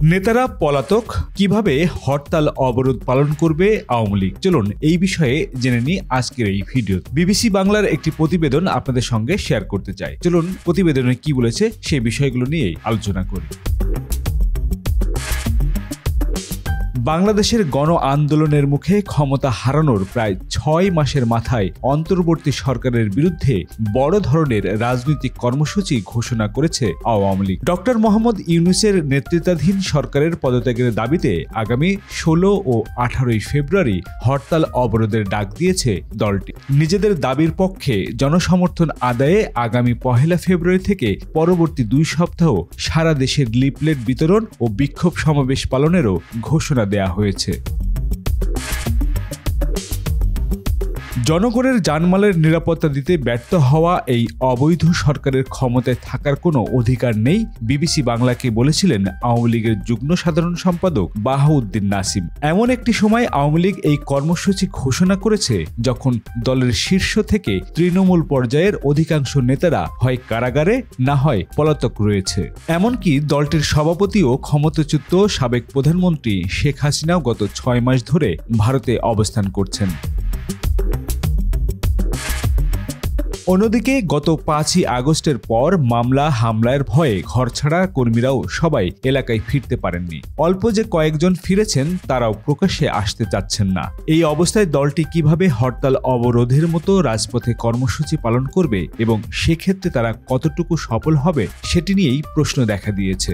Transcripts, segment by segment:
নেতারা পলাতক, কিভাবে হরতাল অবরোধ পালন করবে আওয়ামী লীগ, চলুন এই বিষয়ে জেনে নিই আজকের এই ভিডিও। বিবিসি বাংলার একটি প্রতিবেদন আপনাদের সঙ্গে শেয়ার করতে চাই। চলুন প্রতিবেদনে কি বলেছে সেই বিষয়গুলো নিয়ে আলোচনা করি। বাংলাদেশের গণ আন্দোলনের মুখে ক্ষমতা হারানোর প্রায় ৬ মাসের মাথায় অন্তর্বর্তী সরকারের বিরুদ্ধে বড় ধরনের রাজনৈতিক কর্মসূচি ঘোষণা করেছে আওয়ামী লীগ। ডক্টর মোহাম্মদ ইউনূসের নেতৃত্বাধীন সরকারের পদত্যাগের দাবিতে আগামী ১৬ ও ১৮ ফেব্রুয়ারি হরতাল অবরোধের ডাক দিয়েছে দলটি। নিজেদের দাবির পক্ষে জনসমর্থন আদায়ে আগামী ১ ফেব্রুয়ারি থেকে পরবর্তী ২ সপ্তাহ সারা দেশের লিফলেট বিতরণ ও বিক্ষোভ সমাবেশ পালনেরও ঘোষণা দেয়া হয়েছে। জনগণের জানমালের নিরাপত্তা দিতে ব্যর্থ হওয়া এই অবৈধ সরকারের ক্ষমতায় থাকার কোনো অধিকার নেই, বিবিসি বাংলাকে বলেছিলেন আওয়ামী লীগের যুগ্ম সাধারণ সম্পাদক বাহাউদ্দিন নাসিম। এমন একটি সময় আওয়ামী লীগ এই কর্মসূচি ঘোষণা করেছে যখন দলের শীর্ষ থেকে তৃণমূল পর্যায়ের অধিকাংশ নেতারা হয় কারাগারে, না হয় পলাতক রয়েছে। এমনকি দলটির সভাপতিও ক্ষমতাচ্যুত সাবেক প্রধানমন্ত্রী শেখ হাসিনাও গত ৬ মাস ধরে ভারতে অবস্থান করছেন। অন্যদিকে গত ৫ই আগস্টের পর মামলা হামলার ভয়ে ঘরছাড়া কর্মীরাও সবাই এলাকায় ফিরতে পারেননি। অল্প যে কয়েকজন ফিরেছেন তারাও প্রকাশ্যে আসতে চাচ্ছেন না। এই অবস্থায় দলটি কিভাবে হরতাল অবরোধের মতো রাজপথে কর্মসূচি পালন করবে এবং সেক্ষেত্রে তারা কতটুকু সফল হবে সেটি নিয়েই প্রশ্ন দেখা দিয়েছে।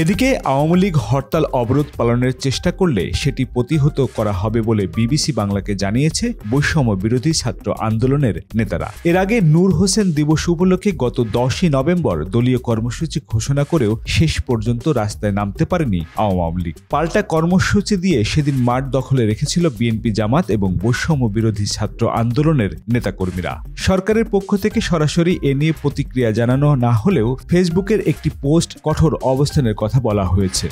এদিকে আওয়ামী লীগ হরতাল অবরোধ পালনের চেষ্টা করলে সেটি প্রতিহত করা হবে বলে বিবিসি বাংলাকে জানিয়েছে বৈষম্য বিরোধী ছাত্র আন্দোলনের নেতারা। এর আগে নূর হোসেন দিবস উপলক্ষে গত ১০ই নভেম্বর দলীয় কর্মসূচি ঘোষণা করেও শেষ পর্যন্ত রাস্তায় নামতে পারেনি আওয়ামী লীগ। পাল্টা কর্মসূচি দিয়ে সেদিন মাঠ দখলে রেখেছিল বিএনপি, জামাত এবং বৈষম্য বিরোধী ছাত্র আন্দোলনের নেতাকর্মীরা। সরকারের পক্ষ থেকে সরাসরি এ নিয়ে প্রতিক্রিয়া জানানো না হলেও ফেসবুকের একটি পোস্ট কঠোর অবস্থানের কথা বলা হয়েছে।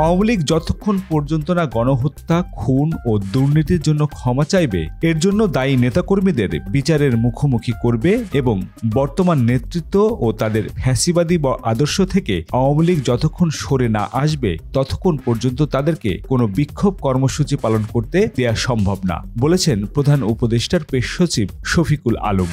আওয়ামী লীগ যতক্ষণ পর্যন্ত না গণহত্যা, খুন ও দুর্নীতির জন্য ক্ষমা চাইবে, এর জন্য দায়ী নেতাকর্মীদের বিচারের মুখোমুখি করবে এবং বর্তমান নেতৃত্ব ও তাদের ফ্যাসিবাদী আদর্শ থেকে আওয়ামী লীগ যতক্ষণ সরে না আসবে ততক্ষণ পর্যন্ত তাদেরকে কোনো বিক্ষোভ কর্মসূচি পালন করতে দেয়া সম্ভব না, বলেছেন প্রধান উপদেষ্টার প্রেস সচিব শফিকুল আলম।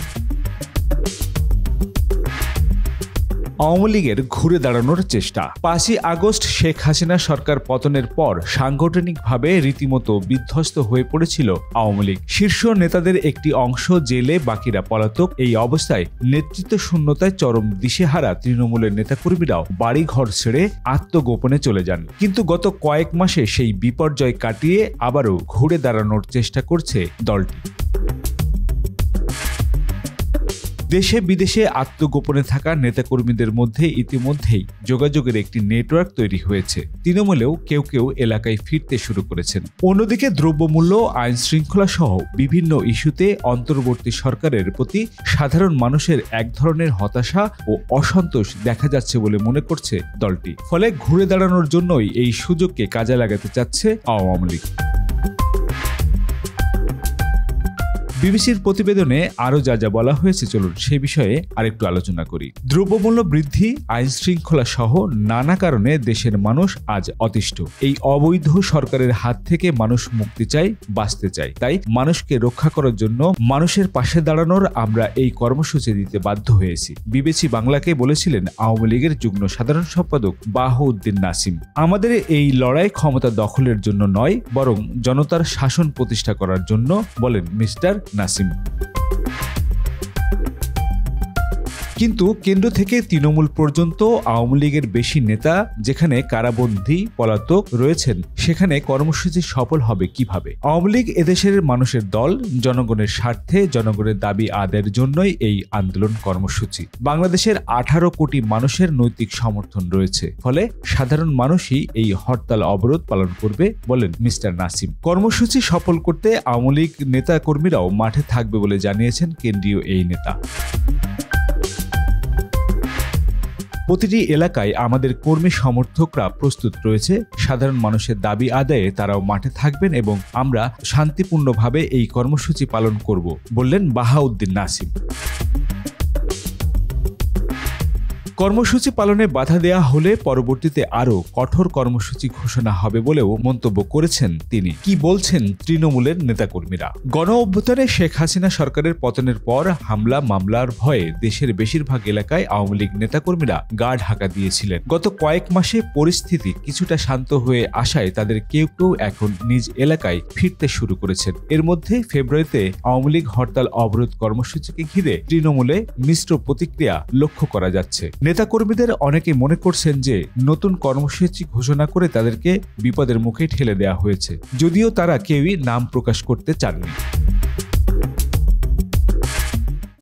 আওয়ামী লীগের ঘুরে দাঁড়ানোর চেষ্টা। ৫ই আগস্ট শেখ হাসিনা সরকার পতনের পর সাংগঠনিকভাবে রীতিমতো বিধ্বস্ত হয়ে পড়েছিল আওয়ামী লীগ। শীর্ষ নেতাদের একটি অংশ জেলে, বাকিরা পলাতক। এই অবস্থায় নেতৃত্ব শূন্যতায় চরম দিশেহারা তৃণমূলের নেতাকর্মীরাও বাড়িঘর ছেড়ে আত্মগোপনে চলে যান। কিন্তু গত কয়েক মাসে সেই বিপর্যয় কাটিয়ে আবারও ঘুরে দাঁড়ানোর চেষ্টা করছে দলটি। দেশে বিদেশে আত্মগোপনে থাকা নেতাকর্মীদের মধ্যে ইতিমধ্যেই যোগাযোগের একটি নেটওয়ার্ক তৈরি হয়েছে। তৃণমূলেও কেউ কেউ এলাকায় ফিরতে শুরু করেছেন। অন্যদিকে দ্রব্যমূল্য, আইন শৃঙ্খলা সহ বিভিন্ন ইস্যুতে অন্তর্বর্তী সরকারের প্রতি সাধারণ মানুষের এক ধরনের হতাশা ও অসন্তোষ দেখা যাচ্ছে বলে মনে করছে দলটি। ফলে ঘুরে দাঁড়ানোর জন্যই এই সুযোগকে কাজে লাগাতে চাচ্ছে আওয়ামী লীগ। বিবিসির প্রতিবেদনে আরও যা যা বলা হয়েছে চলুন সে বিষয়ে আরেকটু আলোচনা করি। দ্রব্যমূল্য বৃদ্ধি, আইন শৃঙ্খলা সহ নানা কারণে দেশের মানুষ আজ অতিষ্ঠ। এই অবৈধ সরকারের হাত থেকে মানুষ মুক্তি চায়, বাঁচতে চায়। তাই মানুষকে রক্ষা করার জন্য মানুষের পাশে দাঁড়ানোর আমরা এই কর্মসূচি দিতে বাধ্য হয়েছি, বিবিসি বাংলাকে বলেছিলেন আওয়ামী লীগের যুগ্ম সাধারণ সম্পাদক বাহাউদ্দিন নাসিম। আমাদের এই লড়াই ক্ষমতা দখলের জন্য নয়, বরং জনতার শাসন প্রতিষ্ঠা করার জন্য, বলেন মিস্টার নাসিম। কিন্তু কেন্দ্র থেকে তৃণমূল পর্যন্ত আওয়ামী লীগের বেশি নেতা যেখানে কারাবন্দী, পলাতক রয়েছেন, সেখানে কর্মসূচি সফল হবে কিভাবে? আওয়ামী লীগ এদেশের মানুষের দল, জনগণের স্বার্থে জনগণের দাবি আদায়ের জন্যই এই আন্দোলন কর্মসূচি। বাংলাদেশের 18 কোটি মানুষের নৈতিক সমর্থন রয়েছে, ফলে সাধারণ মানুষই এই হরতাল অবরোধ পালন করবে, বলেন মিস্টার নাসিম। কর্মসূচি সফল করতে আওয়ামী লীগ নেতা কর্মীরাও মাঠে থাকবে বলে জানিয়েছেন কেন্দ্রীয় এই নেতা। প্রতিটি এলাকায় আমাদের কর্মী সমর্থকরা প্রস্তুত রয়েছে। সাধারণ মানুষের দাবি আদায়ে তারাও মাঠে থাকবেন এবং আমরা শান্তিপূর্ণভাবে এই কর্মসূচি পালন করব, বললেন বাহাউদ্দিন নাসিম। কর্মসূচি পালনে বাধা দেয়া হলে পরবর্তীতে আরও কঠোর কর্মসূচি ঘোষণা হবে বলেও মন্তব্য করেছেন তিনি। কি বলছেন তৃণমূলের নেতাকর্মীরা? গণ অভ্যুত্থানে শেখ হাসিনা সরকারের পতনের পর হামলা মামলার ভয়ে দেশের বেশিরভাগ এলাকায় আওয়ামী লীগ নেতাকর্মীরা গা ঢাকা দিয়েছিলেন। গত কয়েক মাসে পরিস্থিতি কিছুটা শান্ত হয়ে আসায় তাদের কেউ কেউ এখন নিজ এলাকায় ফিরতে শুরু করেছেন। এর মধ্যে ফেব্রুয়ারিতে আওয়ামী লীগ হরতাল অবরোধ কর্মসূচিকে ঘিরে তৃণমূলে মিশ্র প্রতিক্রিয়া লক্ষ্য করা যাচ্ছে। নেতাকর্মীদের অনেকে মনে করছেন যে নতুন কর্মসূচি ঘোষণা করে তাদেরকে বিপদের মুখে ঠেলে দেওয়া হয়েছে, যদিও তারা কেউই নাম প্রকাশ করতে চাননি।